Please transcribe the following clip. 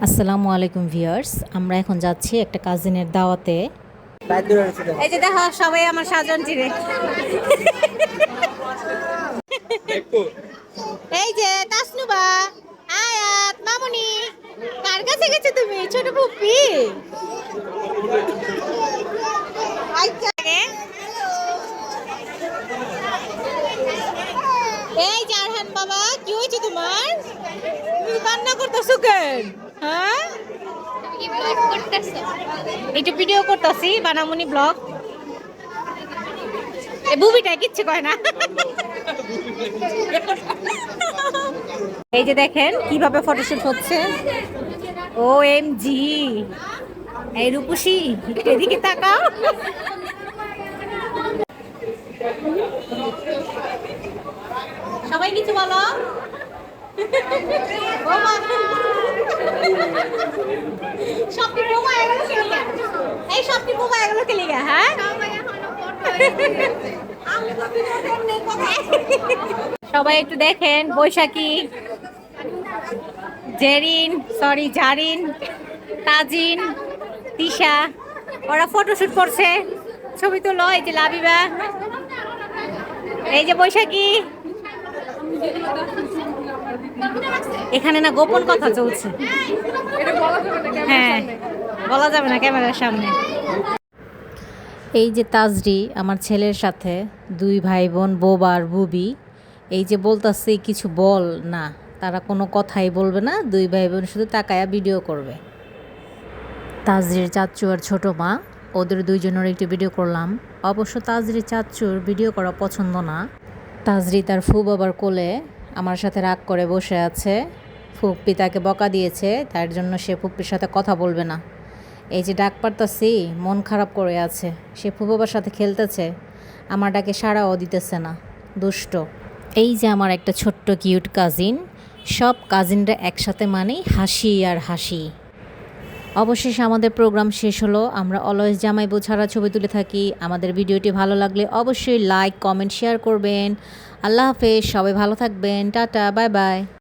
আসসালামু আলাইকুম ভিউয়ার্স, আমরা এখন যাচ্ছি একটা কাজিনের দাওয়াতে। এই যে দেখো সবাই আমার সাজন চিরে। এই যে তাসনুবা, আয়াত, মামুনি, কার কাছে গেছো তুমি ছোট পুপি? এই যে আরহান বাবা, কি হয়েছে তোমার? তুমি কান্না করতেছো কেন? হ্যাঁ, একটু ভিডিও করতেছি, বানামুনি ব্লগ। এই বুবিটা কিচ্ছু কয় না। এই যে দেখেন কিভাবে ফটোশুট হচ্ছে। OMG, এই রূপসী এদিকে তাকাও। সবাই কিছু বলো। সবটি বোমা এগুলো খেলে গা। এই সবটি বোমা এগুলো খেলে গা। হ্যাঁ, সবাই একটু দেখেন বৈশাখী, জারিন, তাজিন, তিশা, ওরা ফটোশুট করছে, ছবি তুলো। এই যে লাবিবা, এই যে বৈশাখী। এখানে না গোপন কথা চলছে। হ্যাঁ, বলা যাবে না ক্যামেরার সামনে। এই যে তাজরি আমার ছেলের সাথে, দুই ভাই বোন বোবা আর বুবি। এই যে বলতাছে কিছু বল না, তারা কোনো কথাই বলবে না, দুই ভাই বোন শুধু তাকায়া ভিডিও করবে। তাজরির চাচ্চু আর ছোটো মা, ওদের দুইজনের একটু ভিডিও করলাম। অবশ্য তাজরির চাচ্চুর ভিডিও করা পছন্দ না। তাজরি তার ফু বাবার কোলে আমার সাথে রাগ করে বসে আছে। ফুপ্পি তাকে বকা দিয়েছে, তার জন্য সে ফুপ্পির সাথে কথা বলবে না। এই যে ডাক পারতাছি, মন খারাপ করে আছে। সে ফু বাবার সাথে খেলতেছে, আমার ডাকে সাড়াও দিতেছে না, দুষ্ট। এই যে আমার একটা ছোট্ট কিউট কাজিন। সব কাজিনরা একসাথে মানেই হাসি আর হাসি। অবশেষে আমাদের প্রোগ্রাম শেষ হলো। আমরা অলওয়েজ জামাইবু ছাড়া ছবি তুলে থাকি। আমাদের ভিডিওটি ভালো লাগলে অবশ্যই লাইক, কমেন্ট, শেয়ার করবেন। আল্লাহ হাফেজ, সবাই ভালো থাকবেন। Tata, bye bye.